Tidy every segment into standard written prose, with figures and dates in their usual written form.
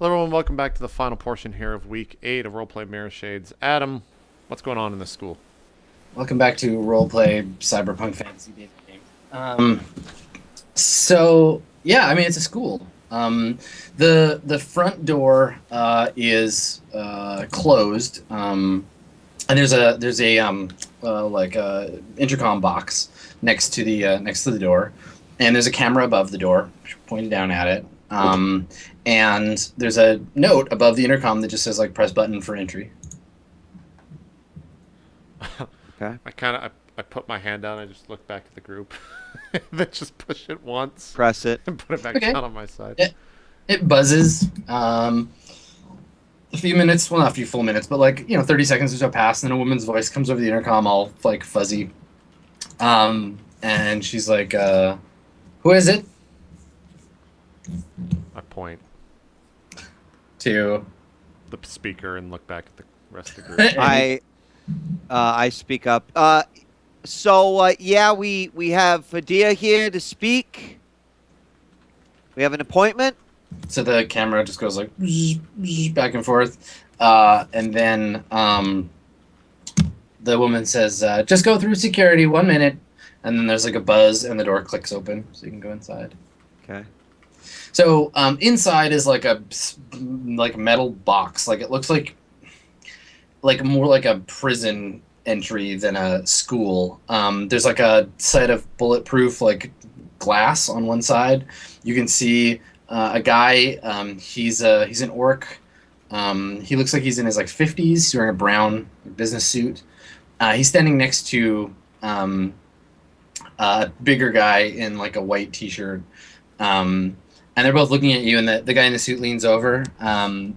Hello, everyone. Welcome back to the final portion here of Week 8 of RollPlay Mirrorshades. Adam, what's going on in this school? Welcome back to RollPlay Cyberpunk Fantasy Dating Game. It's a school. The front door is closed, and there's a intercom box next to the door, and there's a camera above the door pointed down at it. And there's a note above the intercom that just says press button for entry. Okay. I put my hand down. I just look back at the group. Then just push it once Press it. and put it back down on my side. It buzzes. A few minutes, well, not a few full minutes, but 30 seconds or so pass, and then a woman's voice comes over the intercom, all fuzzy. And she's like, "Who is it?" I point To the speaker and look back at the rest of the group. I speak up. We have Fadia here to speak. We have an appointment. So the camera just goes back and forth, and then the woman says, "Just go through security, 1 minute," and then there's a buzz, and the door clicks open, so you can go inside. Okay. So inside is a metal box. It looks like more like a prison entry than a school. There's a set of bulletproof glass on one side. You can see a guy. He's an orc. He looks like he's in his 50s. He's wearing a brown business suit. He's standing next to a bigger guy in a white t-shirt. And they're both looking at you, and the guy in the suit leans over, and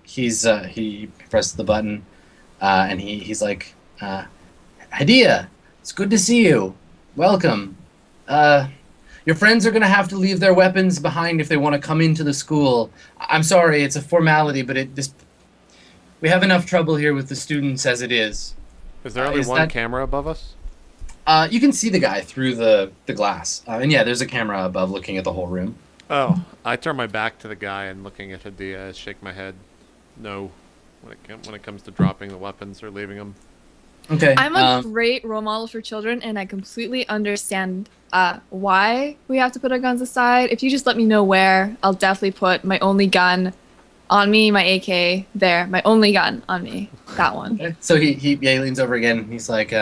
he presses the button, and he's like, "Hadia, it's good to see you. Welcome. Your friends are going to have to leave their weapons behind if they want to come into the school. I'm sorry, it's a formality, but we have enough trouble here with the students as it is." Is there only one camera above us? You can see the guy through the glass. And yeah, there's a camera above looking at the whole room. Oh, I turn my back to the guy and looking at Hadia, shake my head. No, when it comes to dropping the weapons or leaving them. Okay. I'm a great role model for children, and I completely understand why we have to put our guns aside. If you just let me know where, I'll definitely put my only gun on me, my AK there, my only gun on me, that one. Okay. So he leans over again. He's like,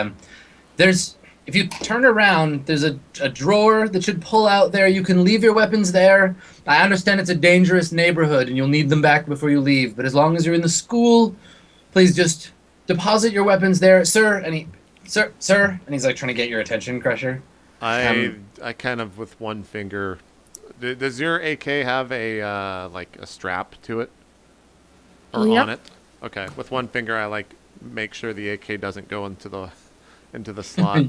if you turn around, there's a drawer that should pull out there. You can leave your weapons there. I understand it's a dangerous neighborhood and you'll need them back before you leave. But as long as you're in the school, please just deposit your weapons there, sir. And sir, and he's trying to get your attention, Crusher. I kind of with one finger. Does your AK have a strap to it or Yep. on it? Okay, with one finger I make sure the AK doesn't go into the slot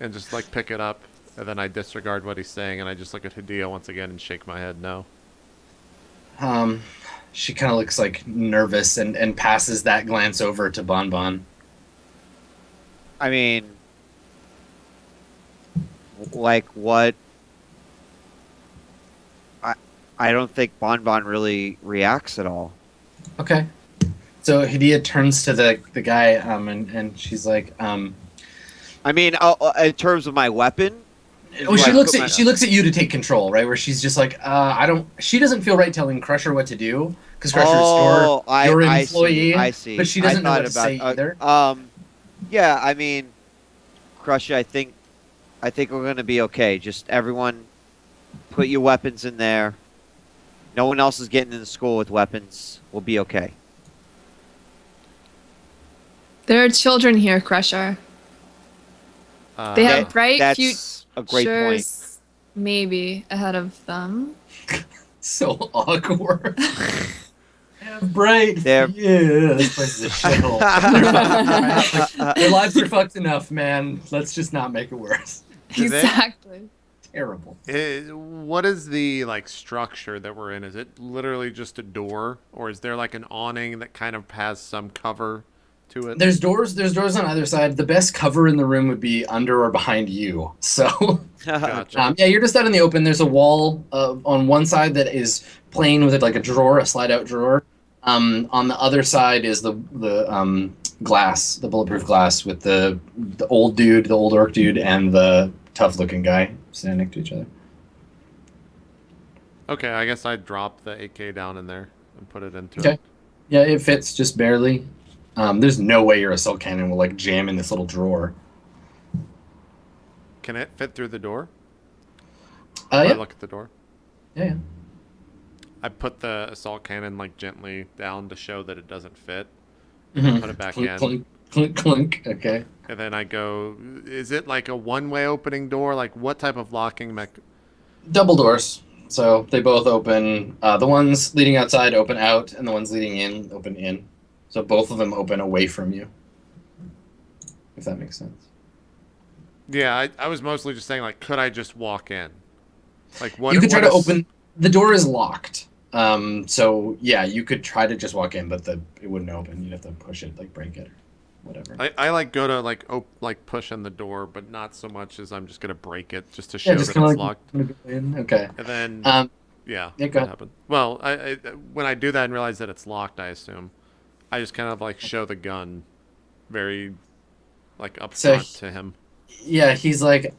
and just pick it up, and then I disregard what he's saying and I just look at Hadia once again and shake my head no. She kind of looks nervous and passes that glance over to Bonbon. I mean, what? I don't think Bonbon really reacts at all. Okay. So Hadia turns to the guy and she's like, I mean, in terms of my weapon. Well, she looks at you to take control, right? Where she's just she doesn't feel right telling Crusher what to do because Crusher is your employee. I see. But she doesn't know what to say either. Yeah, I mean, Crusher, I think we're gonna be okay. Just everyone, put your weapons in there. No one else is getting into school with weapons. We'll be okay. There are children here, Crusher. They have bright That's a great point. futures maybe ahead of them. So awkward. Bright. They're- Yeah, this place is a shithole. Their lives are fucked enough, man. Let's just not make it worse. Exactly. Terrible. What is the structure that we're in? Is it literally just a door, or is there an awning that kind of has some cover to it? There's doors. There's doors on either side. The best cover in the room would be under or behind you. So, Gotcha. yeah, you're just out in the open. There's a wall on one side that is plain with like a drawer, a slide-out drawer. On the other side is the glass, the bulletproof glass with the old dude, the old orc dude, and the tough-looking guy standing next to each other. Okay, I guess I'd drop the AK down in there and put it into Okay. it. Yeah, it fits just barely. There's no way your assault cannon will like jam in this little drawer. Can it fit through the door? If Yeah. I look at the door. Yeah. I put the assault cannon like gently down to show that it doesn't fit. Mm-hmm. Put it back Clunk, in. clunk, clunk, clunk. Okay. And then I go, is it like a one-way opening door? Like what type of locking Double doors. So they both open. The ones leading outside open out, and the ones leading in open in. So both of them open away from you. If that makes sense. Yeah, I was mostly just saying, like, could I just walk in? Like, what? You could try what to is- open. The door is locked. So yeah, you could try to just walk in, but it wouldn't open. You'd have to push it, like break it, or whatever. I like go to like push in the door, but not so much as I'm just gonna break it just to show Yeah, just that kind it's of locked. like go in. Okay. And then yeah, Yeah, go that ahead. happened. Well, I when I do that and realize that it's locked, I assume I just kind of like show the gun, very like up So front to him. Yeah, he's like,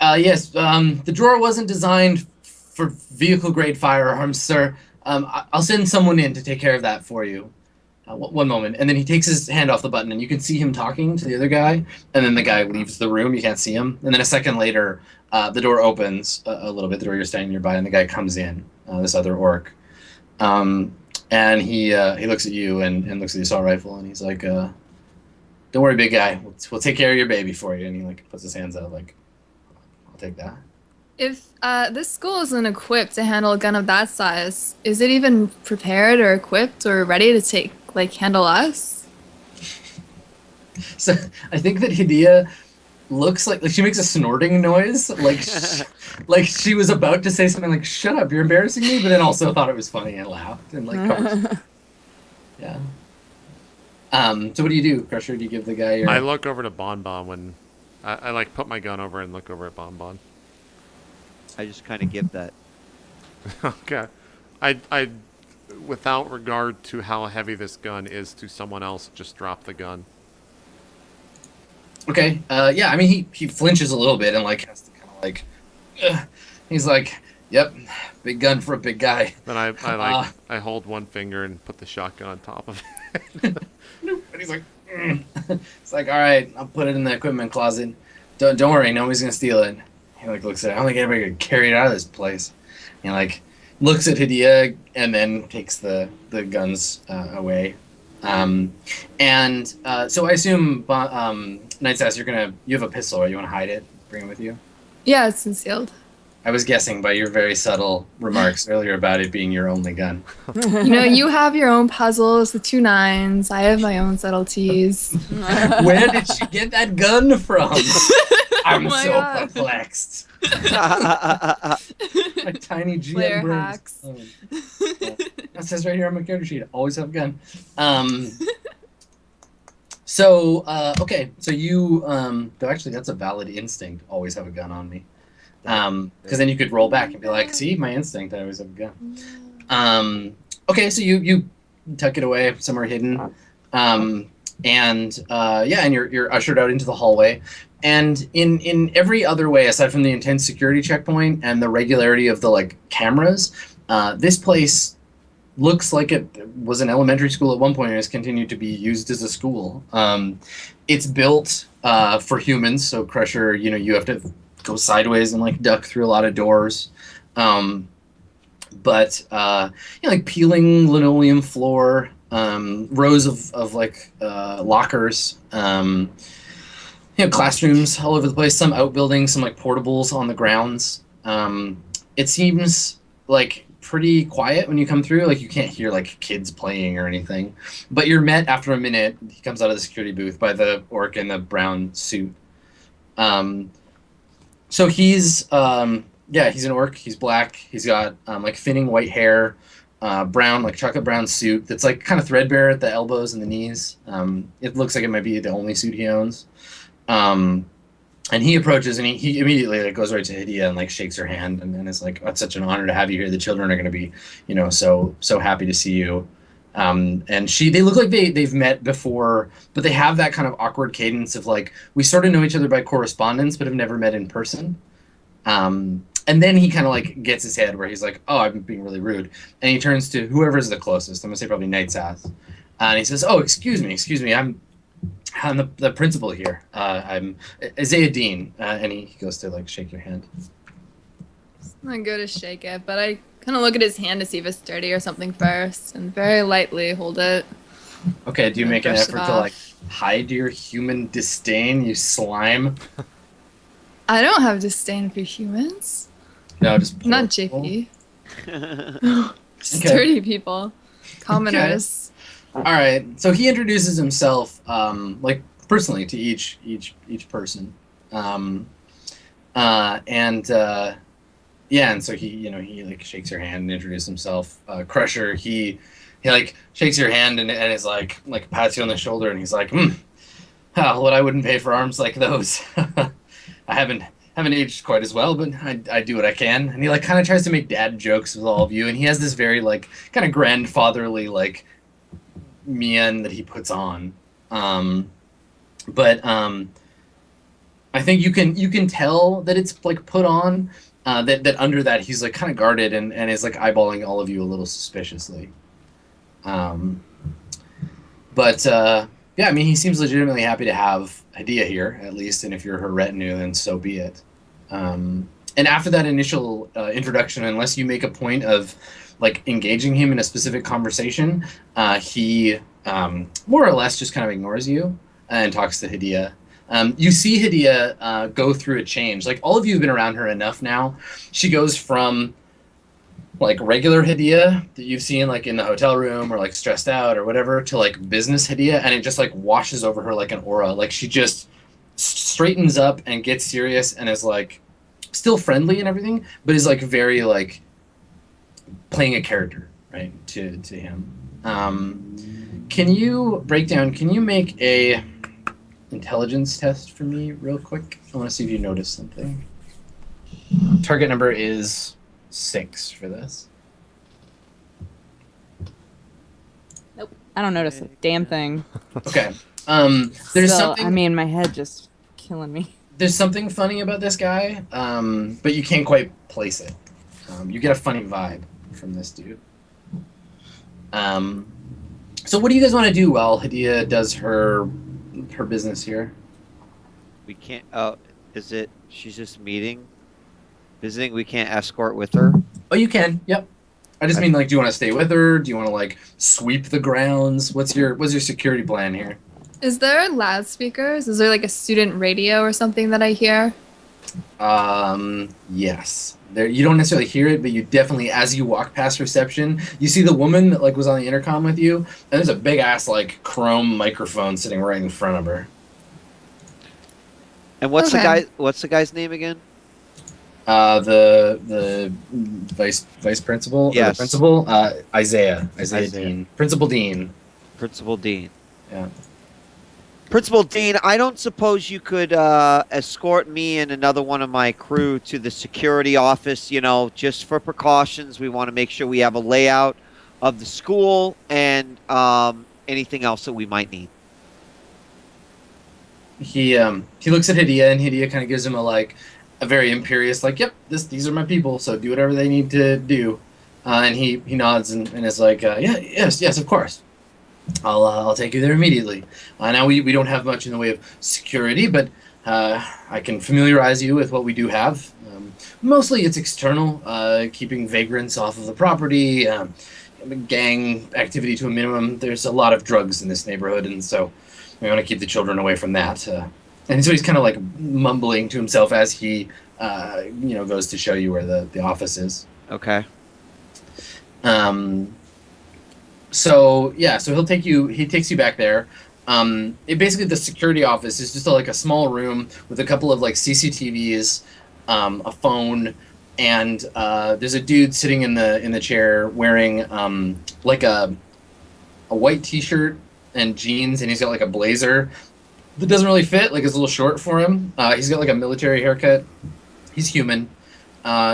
yes, the drawer wasn't designed for vehicle grade firearms, sir. I'll send someone in to take care of that for you. One moment. And then he takes his hand off the button, and you can see him talking to the other guy, and then the guy leaves the room. You can't see him. And then a second later, the door opens a little bit, the door you're standing nearby, and the guy comes in, this other orc. And he looks at you and looks at the assault rifle, and he's like, don't worry, big guy. We'll take care of your baby for you. And he like puts his hands out like, I'll take that. If this school isn't equipped to handle a gun of that size, is it even prepared or equipped or ready to handle us? So I think that Hidea looks like she makes a snorting noise, like she was about to say something like "Shut up, you're embarrassing me," but then also thought it was funny and laughed and like, yeah. So what do you do, Crusher? Do you give the guy your? I look over to Bon Bon when I like put my gun over and look over at Bon Bon. I just kind of give that. Okay. I without regard to how heavy this gun is to someone else, just drop the gun. Okay. Yeah. I mean, he flinches a little bit and like has to kind of like. He's like, "Yep, big gun for a big guy." Then I hold one finger and put the shotgun on top of it. And he's like, it's like, all right, I'll put it in the equipment closet. Don't worry, nobody's gonna steal it. He like looks at it. I don't think anybody could carry it out of this place. He like looks at Hidea and then takes the guns away. So I assume Night Sass, you have a pistol, right? You want to hide it? Bring it with you? Yeah, it's concealed. I was guessing by your very subtle remarks earlier about it being your only gun. You have your own puzzles, the 2 9s. I have my own subtleties. Where did she get that gun from? I'm Oh my so God. perplexed. My tiny GM Player brains. hacks. Yeah. That says right here on my character sheet. Always have a gun. Okay. So you though actually that's a valid instinct. Always have a gun on me. Because then you could roll back and be like, see, my instinct. I always have a gun. Okay. So you tuck it away somewhere hidden. And you're ushered out into the hallway. And in every other way, aside from the intense security checkpoint and the regularity of the cameras, this place looks like it was an elementary school at one point and has continued to be used as a school. It's built for humans, so Crusher, you have to go sideways and duck through a lot of doors. But peeling linoleum floor, rows of lockers, classrooms all over the place, some outbuildings, some portables on the grounds. It seems pretty quiet when you come through. You can't hear kids playing or anything. But you're met after a minute. He comes out of the security booth by the orc in the brown suit. So he's an orc. He's black. He's got thinning white hair, brown, like chocolate brown suit that's like kind of threadbare at the elbows and the knees. It looks like it might be the only suit he owns. And he approaches and he immediately like goes right to Hydia and like shakes her hand and is like, oh, it's such an honor to have you here. The children are going to be, so happy to see you. And they look like they've met before, but they have that kind of awkward cadence of like, we sort of know each other by correspondence, but have never met in person. And then he kind of like gets his head where he's like, oh, I'm being really rude. And he turns to whoever's the closest. I'm gonna say probably Knight's Ass. And he says, oh, excuse me. I'm the principal here. I'm Isaiah Dean. And he goes to like shake your hand. I'm good to shake it, but I kind of look at his hand to see if it's dirty or something first, and very lightly hold it. Okay, do you make an brush it effort to like hide your human disdain, you slime? I don't have disdain for humans. No, just Not poor people. JP. Just Okay. dirty people. Commoners. All right. So he introduces himself, like personally to each person, and so he like shakes your hand and introduces himself. Crusher, he like shakes your hand and is like pats you on the shoulder and he's like, what I wouldn't pay for arms like those. I haven't aged quite as well, but I do what I can. And he like kind of tries to make dad jokes with all of you, and he has this very like kind of grandfatherly like mien that he puts on. But I think you can tell that it's like put on. That under that he's like kind of guarded and is like eyeballing all of you a little suspiciously. But yeah, I mean, he seems legitimately happy to have Hydia here, at least, and if you're her retinue, then so be it. And after that initial introduction, unless you make a point of like engaging him in a specific conversation, he more or less just kind of ignores you and talks to Hydia. You see Hydia go through a change. Like, all of you have been around her enough now. She goes from like regular Hydia that you've seen like in the hotel room or like stressed out or whatever to like business Hydia, and it just like washes over her like an aura. Like, she just straightens up and gets serious and is like still friendly and everything, but is like very like playing a character, right, to him. Can you make a intelligence test for me real quick? I want to see if you notice something. Target number is 6 for this. Nope. I don't notice a damn thing. Okay. There's Still, something. I mean, my head just killing me. There's something funny about this guy, but you can't quite place it. You get a funny vibe from this dude. So what do you guys want to do while Hydia does her business here? We can't. Is it? She's just visiting. We can't escort with her. Oh, you can. Yep. I just mean, like, do you want to stay with her? Do you want to like sweep the grounds? What's your security plan here? Is there loudspeakers? Is there like a student radio or something that I hear? Yes. There, you don't necessarily hear it, but you definitely, as you walk past reception, you see the woman that like was on the intercom with you, and there's a big ass like chrome microphone sitting right in front of her. And what's Okay. the guy's name again? The vice principal. Yes. Or the principal. Isaiah Dean. Principal Dean. Principal Dean. Yeah. Principal Dean, I don't suppose you could escort me and another one of my crew to the security office, just for precautions. We want to make sure we have a layout of the school and anything else that we might need. He looks at Hydia, and Hydia kind of gives him a very imperious, like, yep, these are my people, so do whatever they need to do. And he nods and is like, yes, of course. I'll take you there immediately. Now we don't have much in the way of security, but I can familiarize you with what we do have. Mostly it's external, keeping vagrants off of the property, gang activity to a minimum. There's a lot of drugs in this neighborhood, and so we want to keep the children away from that. And so he's kind of like mumbling to himself as he goes to show you where the office is. Okay. So he takes you back there. Basically the security office is just like a small room with a couple of like CCTVs, a phone, and there's a dude sitting in the chair wearing like a white T-shirt and jeans, and he's got like a blazer that doesn't really fit, like it's a little short for him. He's got like a military haircut. He's human.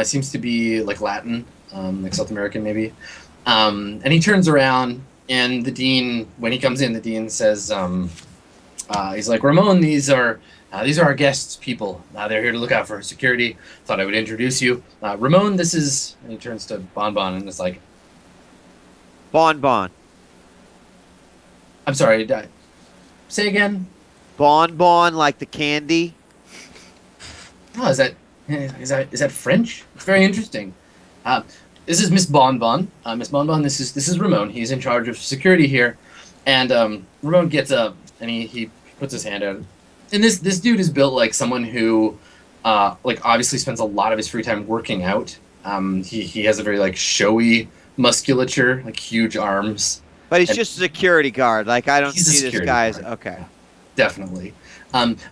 Seems to be like Latin, like South American maybe. And he turns around, and the dean, when he comes in, the dean says, he's like, Ramon, these are our guests, people. They're here to look out for security. Thought I would introduce you. Ramon, this is, and he turns to Bonbon and is like, Bonbon. I'm sorry, say again? Bonbon, like the candy. Oh, is that French? It's very interesting. This is Miss Bonbon. Miss Bonbon, this is Ramon. He's in charge of security here. And Ramon gets up and he puts his hand out. And this dude is built like someone who like obviously spends a lot of his free time working out. He has a very like showy musculature, like huge arms. But he's just a security guard. Like, I don't see this guy's... guard. Okay. Definitely.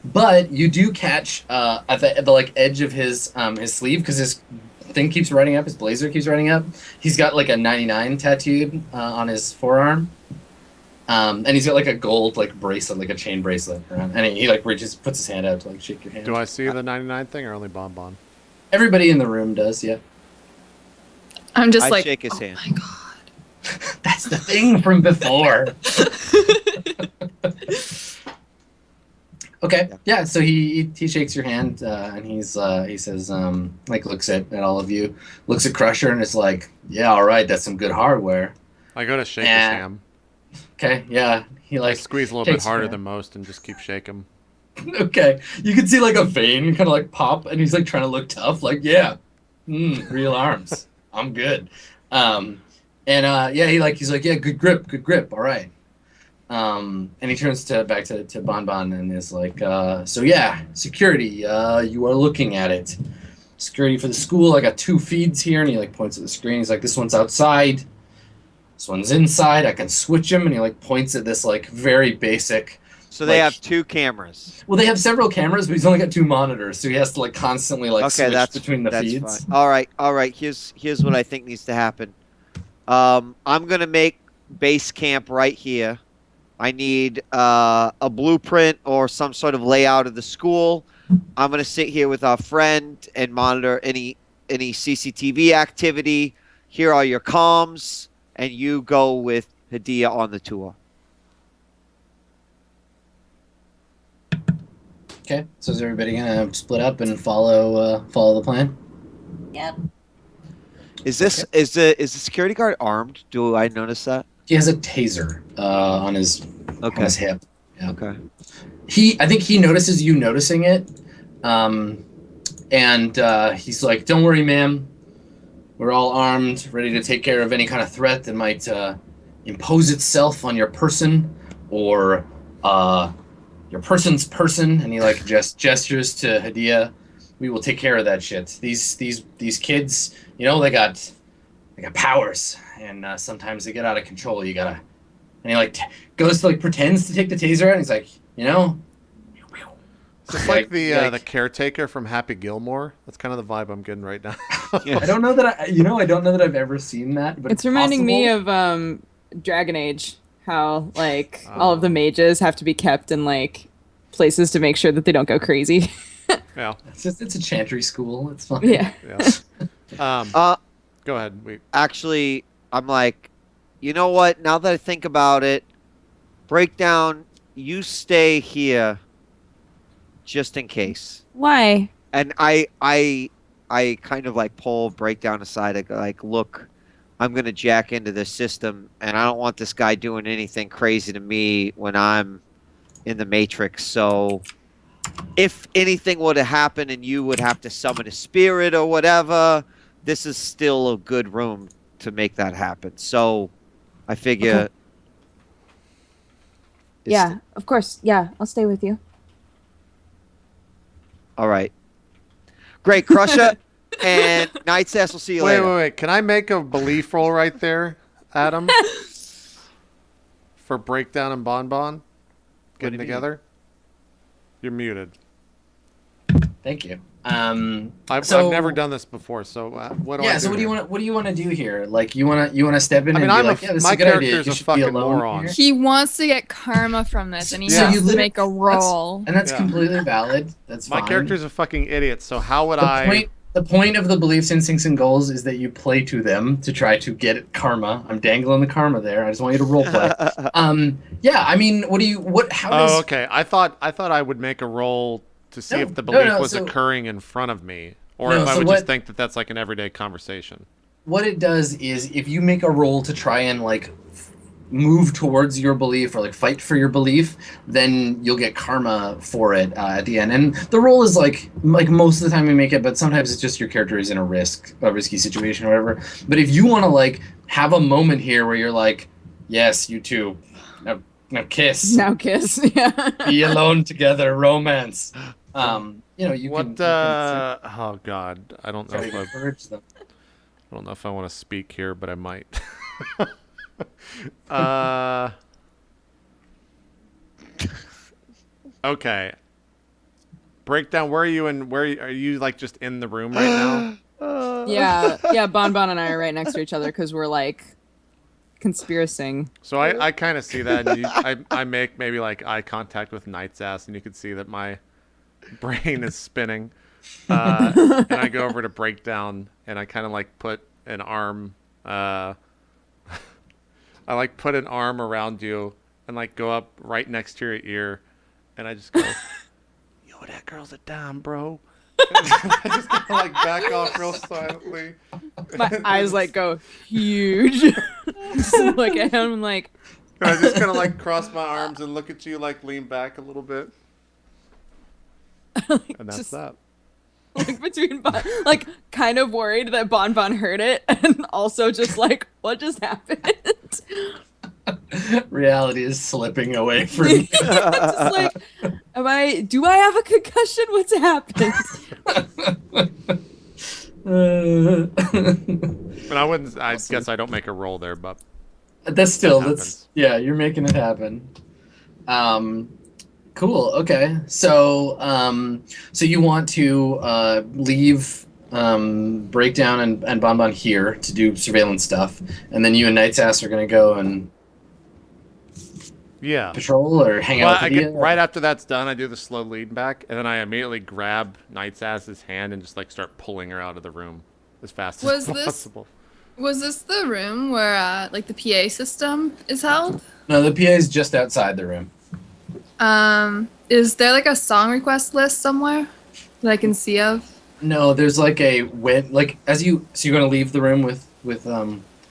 But you do catch at the like edge of his sleeve, because his thing keeps running up, his blazer keeps running up. He's got like a 99 tattooed on his forearm. And he's got like a gold like bracelet, like a chain bracelet around. And he like puts his hand out to like shake your hand. Do I see the 99 thing or only Bonbon? Everybody in the room does, yeah. I'm just I like, shake his hand. my god. That's the thing from before. Okay, yeah. So he shakes your hand and he says like looks at all of you, looks at Crusher and is like, yeah, all right, that's some good hardware. I go to shake his hand. Okay, yeah. He like I squeeze a little bit harder than most and just keep shaking. Okay, you can see like a vein kind of like pop, and he's like trying to look tough, like yeah, real arms. I'm good. Yeah, he's like, yeah, good grip, all right. And he turns back to Bonbon and is like, so yeah, security, you are looking at it. Security for the school, I got 2 feeds here, and he like points at the screen. He's like, this one's outside, this one's inside, I can switch them, and he like points at this like very basic. So they have 2 cameras. Well, they have several cameras, but he's only got 2 monitors, so he has to like constantly like switch between the feeds. Fine. All right. Here's what I think needs to happen. I'm gonna make base camp right here. I need a blueprint or some sort of layout of the school. I'm gonna sit here with our friend and monitor any CCTV activity. Here are your comms, and you go with Hadia on the tour. Okay, so is everybody gonna split up and follow the plan? Yep. Is the security guard armed? Do I notice that? He has a taser on his hip. Yeah. Okay. I think he notices you noticing it, and he's like, "Don't worry, ma'am. We're all armed, ready to take care of any kind of threat that might impose itself on your person or your person's person." And he like gestures to Hadia. We will take care of that shit. These kids, you know, they got powers, and sometimes they get out of control. You gotta, and he like goes to like pretends to take the taser out, and he's like, you know, it's like the caretaker from Happy Gilmore. That's kind of the vibe I'm getting right now. I don't know that I've ever seen that, but It's reminding me of Dragon Age, how like all of the mages have to be kept in like places to make sure that they don't go crazy. Yeah. It's a chantry school. It's fun. Yeah. Go ahead. Actually, I'm like, you know what? Now that I think about it, Breakdown, you stay here just in case. Why? And I kind of like pull Breakdown aside. I go like, look, I'm gonna jack into this system, and I don't want this guy doing anything crazy to me when I'm in the Matrix. So if anything would have happened and you would have to summon a spirit or whatever, this is still a good room to make that happen. So I figure... Okay. Yeah, of course. Yeah, I'll stay with you. All right. Great, Crusher. And Night's Ass will see you later. Wait. Can I make a belief roll right there, Adam? For Breakdown and Bonbon? Getting together? You're muted. Thank you. I've never done this before, so what do I do? Yeah, so what do you want to do here? Like you want to step in I mean, and be like, yeah, this is my a good idea. character's You a should be fucking alone moron. here. He wants to get karma from this, and he So has you to make a roll. And that's Yeah. completely valid. That's My fine. character's a fucking idiot, so how would I... The point of the beliefs, instincts, and goals is that you play to them to try to get karma. I'm dangling the karma there. I just want you to role play. Yeah, I mean, how okay. I thought I would make a roll to see if the belief was occurring in front of me, or if I would just think that that's like an everyday conversation. What it does is if you make a roll to try and like move towards your belief or like fight for your belief, then you'll get karma for it at the end. And the roll is like most of the time you make it, but sometimes it's just your character is in a risky situation or whatever. But if you want to like have a moment here where you're like, yes, you two, now kiss. Now kiss. Yeah. Be alone together, romance. You what? can oh God, I don't know if encourage them. I don't know if I want to speak here, but I might. Okay. Breakdown. Where are you? Are you like just in the room right now? Yeah. Bon and I are right next to each other because we're like conspiracing. So I kind of see that. And I make maybe like eye contact with Knight's ass, and you can see that my brain is spinning. And I go over to Breakdown, and I kind of like put an arm. I like put an arm around you and like go up right next to your ear, and I just go, "Yo, that girl's a dime, bro." I just kind of like back off real silently. My eyes like go huge. Just look at him like. And I just kind of like cross my arms and look at you, like lean back a little bit, and that's that. Like between like kind of worried that Bon heard it, and also just like, what just happened? Reality is slipping away from me. Just like, do I have a concussion? What's happened? But I wouldn't. I guess I don't make a roll there, but yeah, you're making it happen. Cool. Okay. So so you want to leave Breakdown and Bon here to do surveillance stuff, and then you and Knight's Ass are gonna go and patrol or hang out with Hadia? Right after that's done, I do the slow lead back, and then I immediately grab Knight's Ass's hand and just like start pulling her out of the room as fast as possible. Was this the room where like the PA system is held? No, the PA is just outside the room. Is there like a song request list somewhere that I can see of? No, there's like so you're gonna leave the room with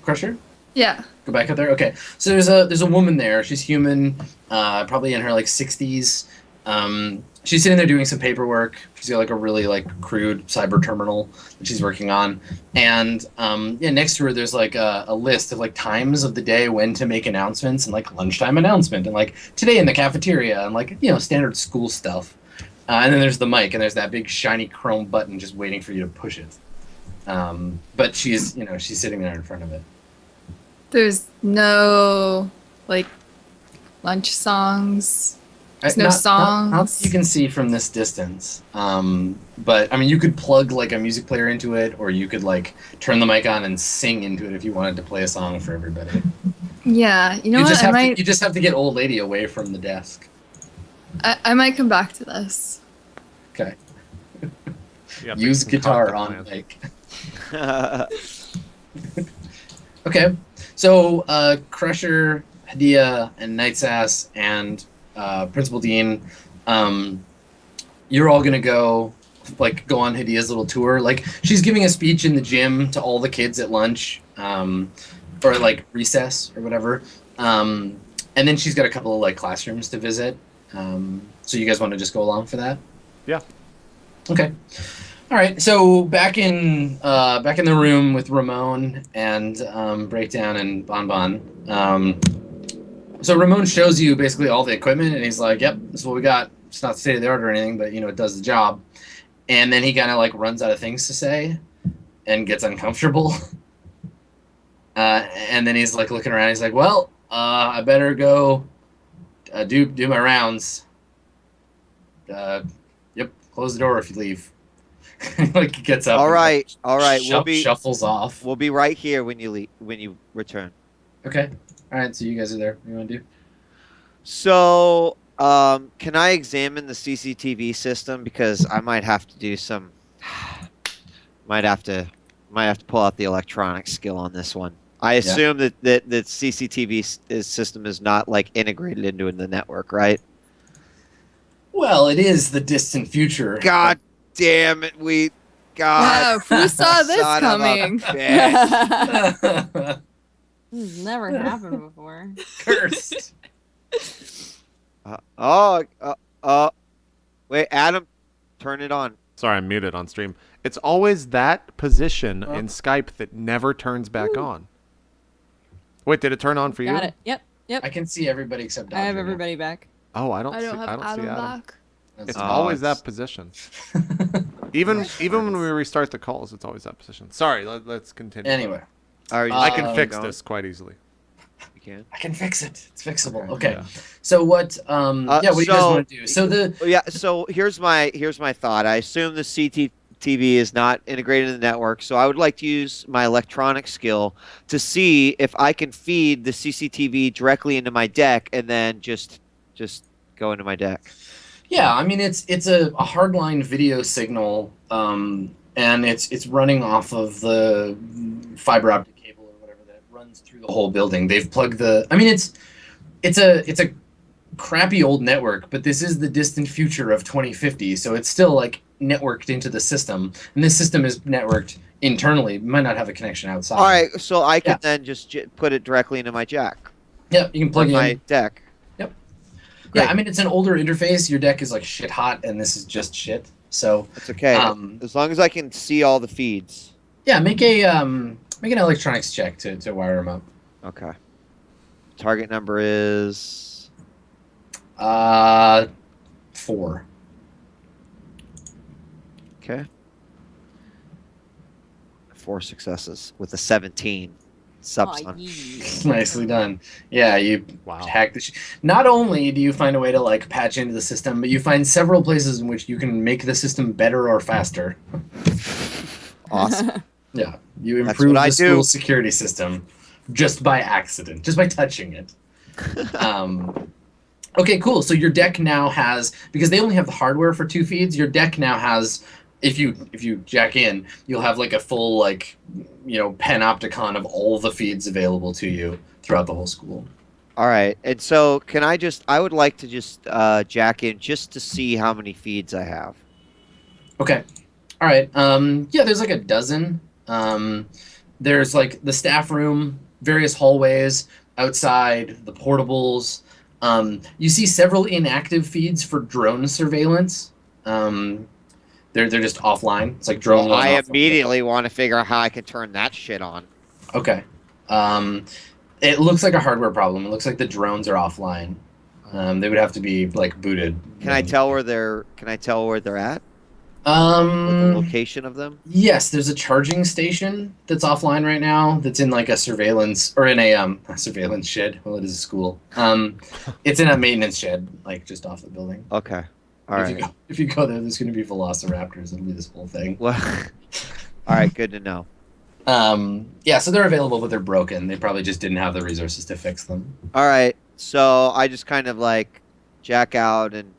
Crusher? Yeah. Go back up there. Okay. So there's a woman there. She's human, probably in her like 60s. She's sitting there doing some paperwork. She's got like a really like crude cyber terminal that she's working on. And next to her there's like a list of like times of the day when to make announcements, and like lunchtime announcement, and like today in the cafeteria, and like standard school stuff. And then there's the mic, and there's that big shiny chrome button just waiting for you to push it. But she's sitting there in front of it. There's no like lunch songs. There's no songs. Not that you can see from this distance. But I mean, you could plug like a music player into it, or you could like turn the mic on and sing into it if you wanted to play a song for everybody. Yeah, you know what? You just have to get old lady away from the desk. I might come back to this. Okay. Use guitar on mic. Okay. So Crusher, Hadia, and Knight's Ass, and Principal Dean, you're all gonna go on Hadia's little tour. Like she's giving a speech in the gym to all the kids at lunch, or like recess or whatever. And then she's got a couple of like classrooms to visit. So you guys want to just go along for that? Yeah. Okay. All right. So back in the room with Ramon and Breakdown and Bon. So Ramon shows you basically all the equipment, and he's like, "Yep, this is what we got. It's not state of the art or anything, but it does the job." And then he kind of like runs out of things to say, and gets uncomfortable. And then he's like looking around. He's like, "Well, I better go do my rounds. Yep, close the door if you leave." Like gets up. All and, right, all right. Shuffles off. We'll be right here when you return. Okay. All right. So you guys are there. What do you want to do? So, can I examine the CCTV system because I might have to do some. Might have to pull out the electronic skill on this one. I assume that CCTV system is not like integrated into the network, right? Well, it is the distant future. God damn it, Wow, who saw this son of a coming? bitch. This has never happened before. Cursed. Wait, Adam, turn it on. Sorry, I'm muted on stream. It's always that position in Skype that never turns back on. Wait, did it turn on for you? Got it. Yep. I can see everybody except Dodger. I have everybody back. Oh, I don't I don't see have Adam. back. It's Now. always that position. Even when we restart the calls, it's always that position. Sorry, let's continue. Anyway, I can Uh, fix going? this quite easily. You can. I can fix it. It's fixable. Okay. Yeah. So what? What do you guys want to do? So So here's my thought. I assume the CCTV is not integrated in the network, so I would like to use my electronic skill to see if I can feed the CCTV directly into my deck and then just go into my deck. Yeah, I mean it's a hardline video signal, and it's running off of the fiber optic cable or whatever that runs through the whole building. They've plugged the. I mean it's a crappy old network, but this is the distant future of 2050, so it's still like networked into the system, and this system is networked internally. It might not have a connection outside. All right, so I can then just put it directly into my jack. Yeah, you can plug it my in. deck. Yep. Great. Yeah, I mean it's an older interface. Your deck is like shit hot, and this is just shit. So That's okay. As long as I can see all the feeds. yeah, make an electronics check to wire them up. Okay. Target number is 4. okay. 4 successes with a 17 subs on. Nicely done. Yeah, you Wow. hack the Not only do you find a way to like patch into the system, but you find several places in which you can make the system better or faster. Awesome. Yeah, you That's improve what I the do. school security system just by accident, just by touching it. Okay, cool. So your deck now has, because they only have the hardware for 2 feeds, your deck now has, if you jack in, you'll have like a full like, panopticon of all the feeds available to you throughout the whole school. All right. And so I would like to just jack in just to see how many feeds I have. Okay. All right. Yeah, there's like a dozen. There's like the staff room, various hallways, outside, the portables. You see several inactive feeds for drone surveillance. They're just offline. It's like drone. Well, I off. immediately want to figure out how I can turn that shit on. Okay. It looks like a hardware problem. It looks like the drones are offline. They would have to be like booted. Can I tell where they're at? What the location of them? Yes, there's a charging station that's offline right now. That's in like a surveillance or in a surveillance shed. Well, it is a school. It's in a maintenance shed, like just off the building. Okay. All right. If you go there, there's going to be velociraptors. It'll be this whole thing. Well, all right. Good to know. Yeah, so they're available, but they're broken. They probably just didn't have the resources to fix them. All right. So I just kind of like jack out and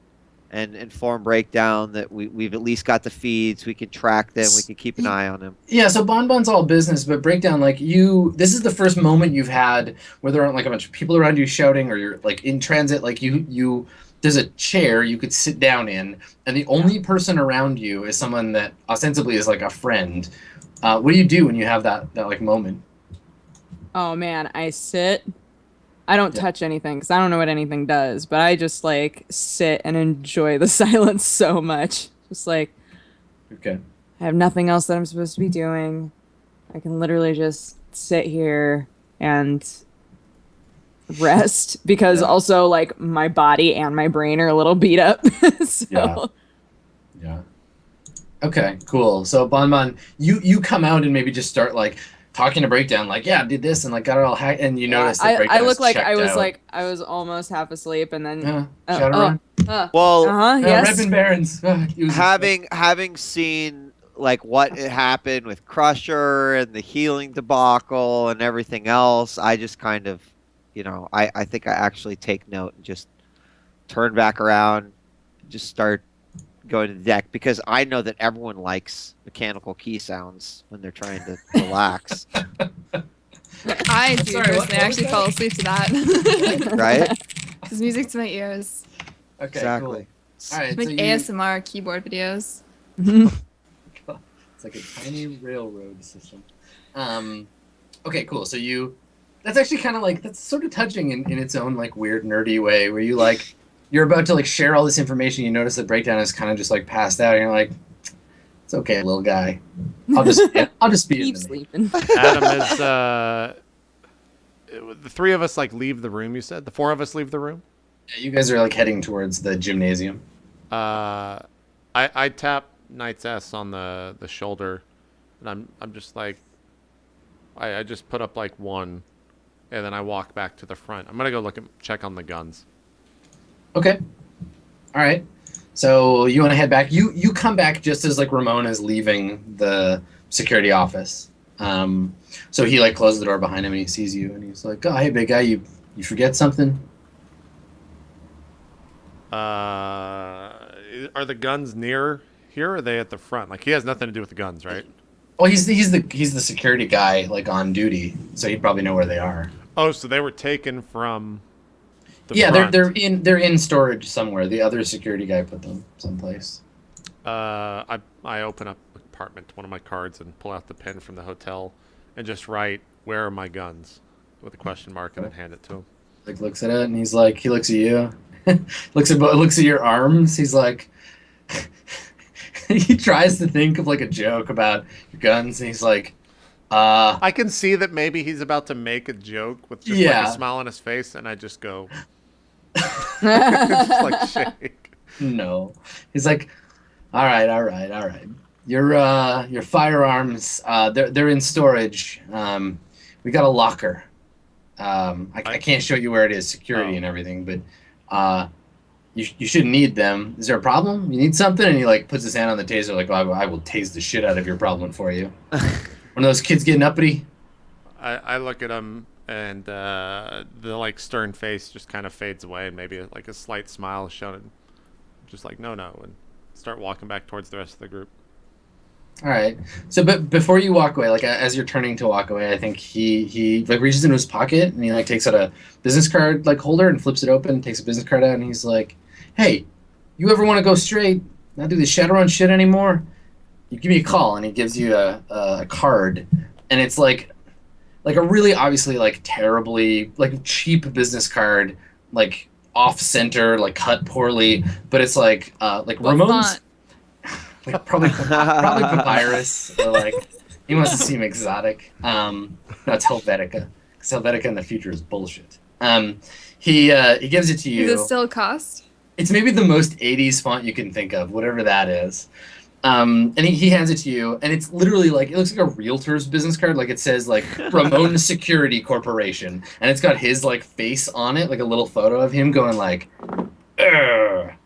inform Breakdown that we've at least got the feeds. We can track them. We can keep an eye on them. Yeah, so Bonbon's all business, but Breakdown, like this is the first moment you've had where there aren't like a bunch of people around you shouting, or you're like in transit, like you there's a chair you could sit down in, and the only person around you is someone that ostensibly is like a friend. What do you do when you have that like moment? Oh man, I sit. I don't touch anything because I don't know what anything does, but I just like sit and enjoy the silence so much. Just like, Okay. I have nothing else that I'm supposed to be doing. I can literally just sit here and rest because also like my body and my brain are a little beat up. So. Yeah. Okay, cool. So Bonbon, you come out and maybe just start like talking to Breakdown, like, yeah, I did this and like got it all hacked, and you notice that Breakdown I look is like checked out. I was almost half asleep, and then Shadowrun. Well, yes. Rep and Barons. It was having seen like what happened with Crusher and the healing debacle and everything else, I just kind of, I think I actually take note and just turn back around, just start going to the deck because I know that everyone likes mechanical key sounds when they're trying to relax. I do Sorry, what personally. I was actually that? fall asleep to that. Right? It's music to my ears. Okay, Exactly. cool. All right, Make so ASMR keyboard videos. it's like a tiny railroad system. Okay, cool. So that's actually kind of like, that's sort of touching in its own like weird nerdy way, where you're about to like share all this information. You notice the breakdown is kind of just like passed out, and you're like, it's okay, little guy. I'll just be in Keep the name. sleeping. Adam is the three of us like leave the room. You said the four of us leave the room. Yeah, you guys are like heading towards the gymnasium. I tap Knight's S on the shoulder, and I'm just like, I just put up like one, and then I walk back to the front. I'm gonna go check on the guns. Okay. All right. So you want to head back. You come back just as like Ramon is leaving the security office. So he like closes the door behind him and he sees you and he's like, "Oh, hey, big guy, you forget something?" Are the guns near here, or are they at the front? Like he has nothing to do with the guns, right? Well, he's the security guy like on duty, so he'd probably know where they are. Oh, so they were taken from the Yeah, front. they're in storage somewhere. The other security guy put them someplace. I open up the compartment, one of my cards, and pull out the pen from the hotel, and just write, "Where are my guns?" with a question mark, and then hand it to him. Like looks at it and he looks at you, looks at your arms. He's like, he tries to think of like a joke about your guns, and he's like, I can see that maybe he's about to make a joke with just like a smile on his face, and I just go, just like shake. No. He's like, all right. Your firearms, they're in storage. We got a locker. I can't show you where it is, security and everything, but you shouldn't need them. Is there a problem? You need something? And he like puts his hand on the taser, like, oh, I will tase the shit out of your problem for you. One of those kids getting uppity. I look at him, and the like stern face just kind of fades away, and maybe like a slight smile is shown, just like no, and start walking back towards the rest of the group. All right. So, but before you walk away, like as you're turning to walk away, I think he like reaches into his pocket and he like takes out a business card like holder and flips it open, takes a business card out, and he's like, "Hey, you ever want to go straight, not do the Shadowrun shit anymore? You give me a call." And he gives you a card, and it's like a really obviously like terribly like cheap business card, like off center, like cut poorly, but it's like Ramon's. Like probably papyrus, or like he wants to seem exotic. That's Helvetica, because Helvetica in the future is bullshit. He gives it to you. Does it still cost? It's maybe the most 80s font you can think of, whatever that is. And he hands it to you, and it's literally like, it looks like a realtor's business card. Like it says like Ramon Security Corporation, and it's got his like face on it, like a little photo of him going like, "Urgh."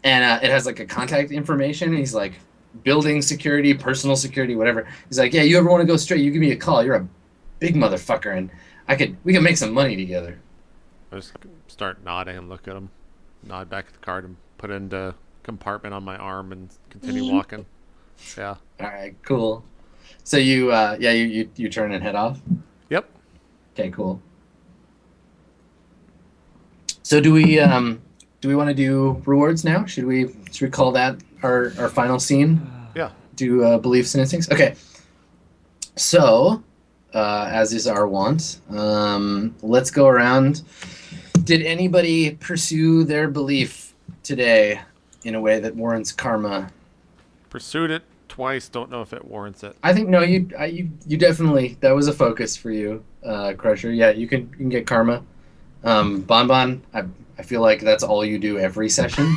And it has like a contact information. And he's like, building security, personal security, whatever. He's like, yeah, you ever want to go straight? You give me a call. You're a big motherfucker, and we can make some money together. I just start nodding and look at him, nod back at the card, and put it into compartment on my arm and continue walking. Yeah. All right, cool. So you turn and head off. Yep. Okay, cool. So do we want to do rewards now? Should we call that our final scene? Yeah. Do beliefs and instincts? Okay. So, as is our wont, let's go around. Did anybody pursue their belief today in a way that warrants karma? Pursued it twice. Don't know if it warrants it. I think no. You definitely, that was a focus for you, Crusher. Yeah, you can get karma. Bonbon, I feel like that's all you do every session.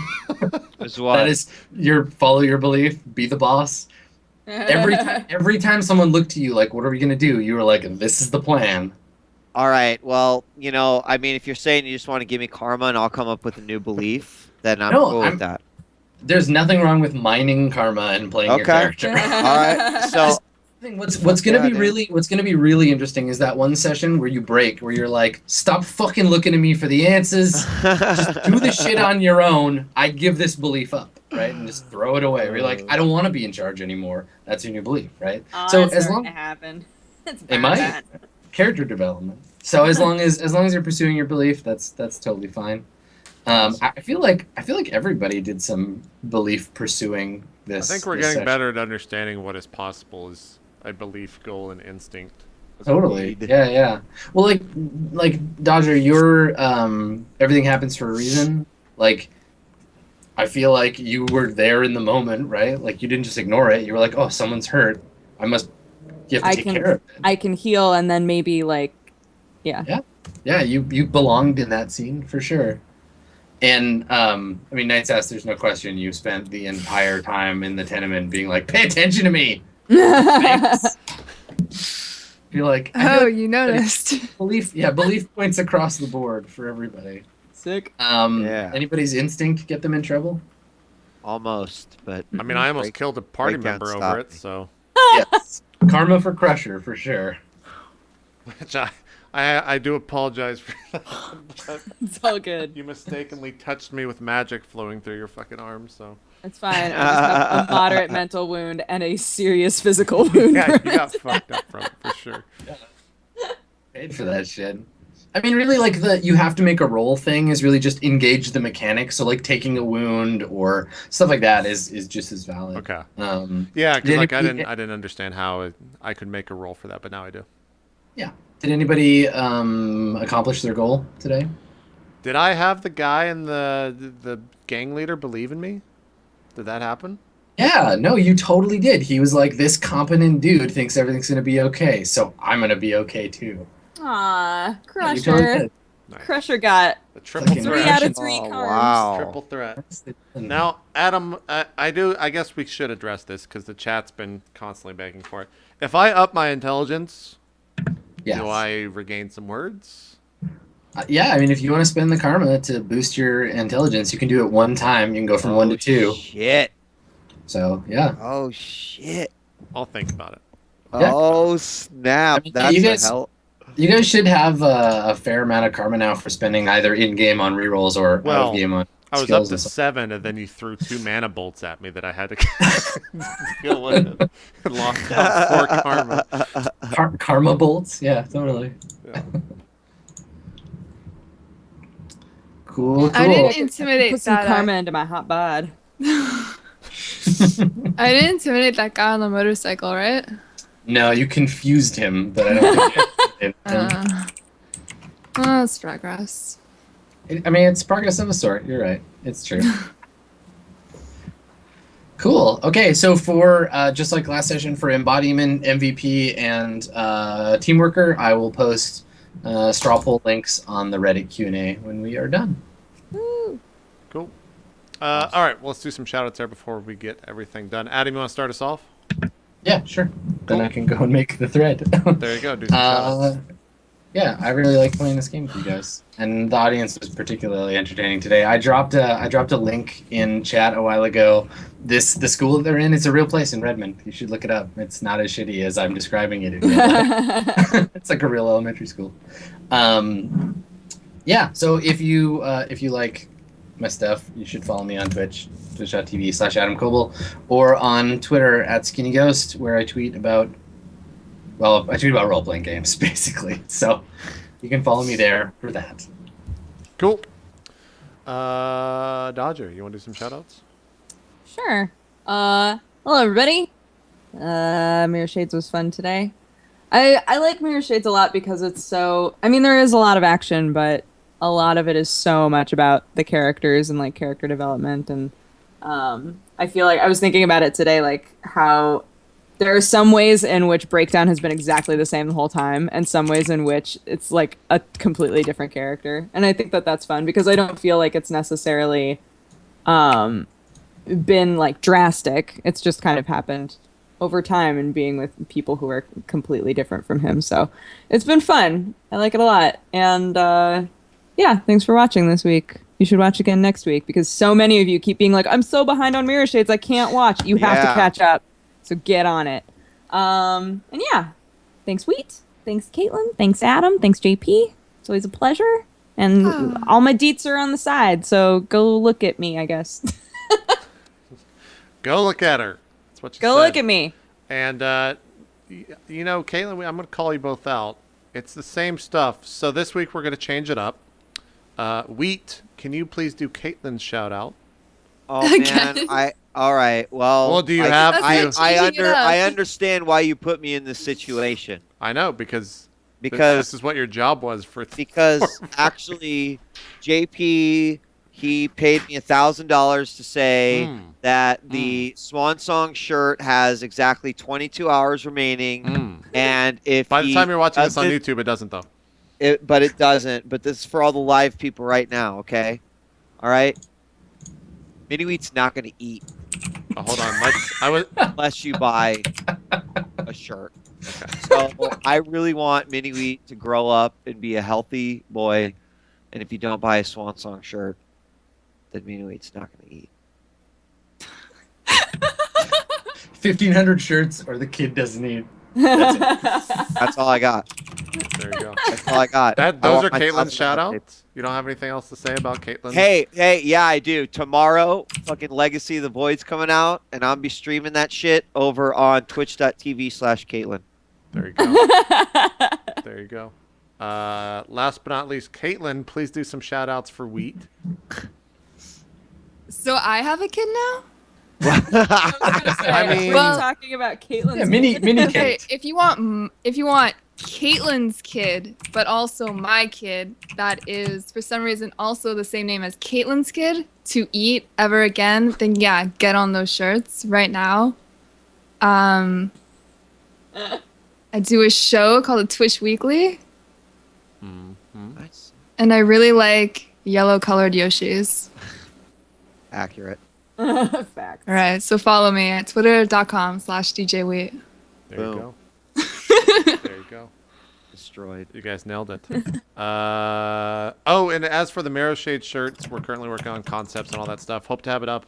That is follow your belief, be the boss. Every time someone looked to you like, what are we gonna do? You were like, this is the plan. All right. Well, I mean, if you're saying you just want to give me karma and I'll come up with a new belief, then I'm cool with that. There's nothing wrong with mining karma and playing your Okay. character. All right. So What's gonna be Yeah, really interesting is that one session where you break, where you're like, stop fucking looking at me for the answers. Just do the shit on your own. I give this belief up, right? And just throw it away. Where you're like, I don't want to be in charge anymore. That's your new belief, right? Oh, so that's as starting long to happen. It's it might character development. So as long as you're pursuing your belief, that's totally fine. I feel like everybody did some belief pursuing I this. think we're this getting session. better at understanding what is possible as a belief, goal, and instinct. Totally. Agreed. Yeah. Well, like Dodger, your everything happens for a reason. Like, I feel like you were there in the moment, right? Like you didn't just ignore it. You were like, oh, someone's hurt. You have to take care of it. I can heal and then maybe like, yeah. Yeah, you belonged in that scene for sure. And I mean, Knight's Ass, there's no question you spent the entire time in the tenement being like, pay attention to me. Thanks. Feel like Oh, you noticed. belief points across the board for everybody. Sick. Yeah. Anybody's instinct get them in trouble? almost, but I mean, I almost Break- killed a party break can't member stop over it, me. so. Yes. Karma for Crusher for sure. Which I do apologize for that. But It's all good. you mistakenly touched me with magic flowing through your fucking arm, so. It's fine. I just have a moderate mental wound and a serious physical wound. Yeah, from you got it. fucked up from it, for sure. Paid for that shit. I mean, really, like you have to make a roll thing is really just engage the mechanics. So like taking a wound or stuff like that is just as valid. Okay. Did Yeah, because like I anybody- didn't understand how I could make a roll for that, but now I do. Yeah. Did anybody accomplish their goal today? Did I have the guy and the gang leader believe in me? Did that happen? Yeah, no, you totally did. He was like, this competent dude thinks everything's gonna be okay, so I'm gonna be okay too. Aw, Yeah, you totally Crusher. did. Nice. Crusher got The triple Fucking 3 threat. out of 3 Oh, cards. wow. Triple threat. That's the- Now, Adam, I guess we should address this because the chat's been constantly begging for it. If I up my intelligence, Yes. do I regain some words? Yeah, I mean, if you want to spend the karma to boost your intelligence, you can do it one time. You can go from 1 to 2. Shit. So, yeah. Oh shit. I'll think about it. Yeah. Oh snap. I mean, That's you the guys- hell. You guys should have a fair amount of karma now for spending either in-game on rerolls or out Well, of game on I was up skills to and stuff. 7, and then you threw 2 mana bolts at me that I had to deal with. And lost out 4 karma. Karma bolts? Yeah, totally. Yeah. Cool. I didn't Put intimidate some that. karma into my hot bod. I didn't intimidate that guy on the motorcycle, right? No, you confused him, but I don't think it did him. Oh, it's progress. I mean, it's progress of a sort. You're right. It's true. Cool. Okay, so for just like last session for embodiment, MVP, and teamworker, I will post straw poll links on the Reddit Q&A when we are done. Cool. All right, well, let's do some shoutouts there before we get everything done. Adam, you want to start us off? Yeah, sure. Then Cool. I can go and make the thread. There you go. Do some shoutouts. Yeah, I really like playing this game with you guys, and the audience was particularly entertaining today. I dropped a link in chat a while ago. The school that they're in, it's a real place in Redmond. You should look it up. It's not as shitty as I'm describing it. It's like a real elementary school. Yeah. So if you like my stuff, you should follow me on Twitch, twitch.tv/Adam Koebel, or on Twitter @SkinnyGhost, where I tweet about. Well, I tweet about role-playing games, basically. So you can follow me there for that. Cool. Dodger, you want to do some shoutouts? Sure. Hello everybody. Mirrorshades was fun today. I like Mirrorshades a lot because it's so, I mean, there is a lot of action, but a lot of it is so much about the characters and like character development, and I feel like I was thinking about it today, like how there are some ways in which Breakdown has been exactly the same the whole time, and some ways in which it's like a completely different character. And I think that that's fun because I don't feel like it's necessarily been like drastic. It's just kind of happened over time and being with people who are completely different from him. So it's been fun. I like it a lot. And yeah, thanks for watching this week. You should watch again next week because so many of you keep being like, I'm so behind on Mirrorshades, I can't watch. You have to Yeah. catch up. So get on it. And yeah, thanks Wheat. Thanks Kaitlyn. Thanks Adam. Thanks JP. It's always a pleasure. And all my deets are on the side, so go look at me, I guess. Go look at her. That's what you Go said. look at me. And, you know, Kaitlyn, I'm going to call you both out. It's the same stuff. So this week we're going to change it up. Wheat, can you please do Kaitlyn's shout out? Oh man, Again? all right. Well, Do you have to? I understand why you put me in this situation I know, because because this is what your job was for. because actually, JP he paid me $1,000 to say that the Swan Song shirt has exactly 22 hours remaining, and if By the he time you're watching this on doesn't- YouTube, it doesn't though. but it doesn't. But this is for all the live people right now. Okay, all right. Mini Wheat's not going to eat Oh, hold on. unless you buy a shirt. So I really want Mini Wheat to grow up and be a healthy boy. And if you don't buy a Swan Song shirt, then Mini Wheat's not going to eat. 1,500 shirts, or the kid doesn't eat. That's all I got. There you go. That's all I got. Those are my Kaitlyn's $1,000 shout outs. You don't have anything else to say about Kaitlyn? Hey, yeah, I do. Tomorrow, fucking Legacy of the Void's coming out, and I'll be streaming that shit over on twitch.tv/Kaitlyn. There you go. There you go. Last but not least, Kaitlyn, please do some shout outs for Wheat. So I have a kid now? I mean- we're talking about Kaitlyn's Yeah, mini Okay, kid. if you want Kaitlyn's kid, but also my kid, that is for some reason also the same name as Kaitlyn's kid, to eat ever again, then yeah, get on those shirts right now. I do a show called the Twitch Weekly, Nice. and I really like yellow colored Yoshis. Accurate. Facts. All right, so follow me at twitter.com/djWHEAT. There you Boom. go. There you go. Destroyed. You guys nailed it. Oh, and as for the Mirrorshades shirts, we're currently working on concepts and all that stuff. Hope to have it up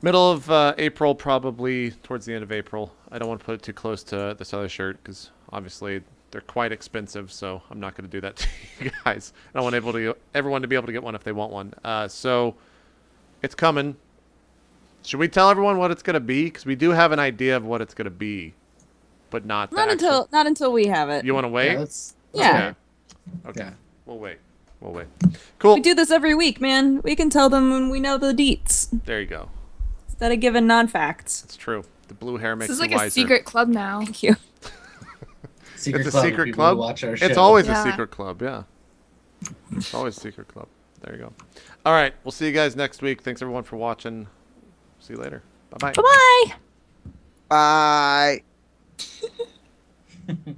middle of April, probably towards the end of April. I don't want to put it too close to this other shirt because obviously they're quite expensive, so I'm not going to do that to you guys. I want everyone to be able to get one if they want one. So it's coming. Should we tell everyone what it's going to be? Because we do have an idea of what it's going to be, but not Not until we have it. You want to wait? Yeah, let's Yeah. Okay. Yeah. We'll wait. Cool. We do this every week, man. We can tell them when we know the deets There you go. instead of giving non-facts. It's true. The blue hair makes This is you like wiser. a secret club now. Thank you. Secret It's a club of secret people who club. watch our It's show. always a Yeah. secret club. Yeah. It's always a secret club. There you go. All right. We'll see you guys next week. Thanks everyone for watching. See you later. Bye bye. Bye-bye. Bye.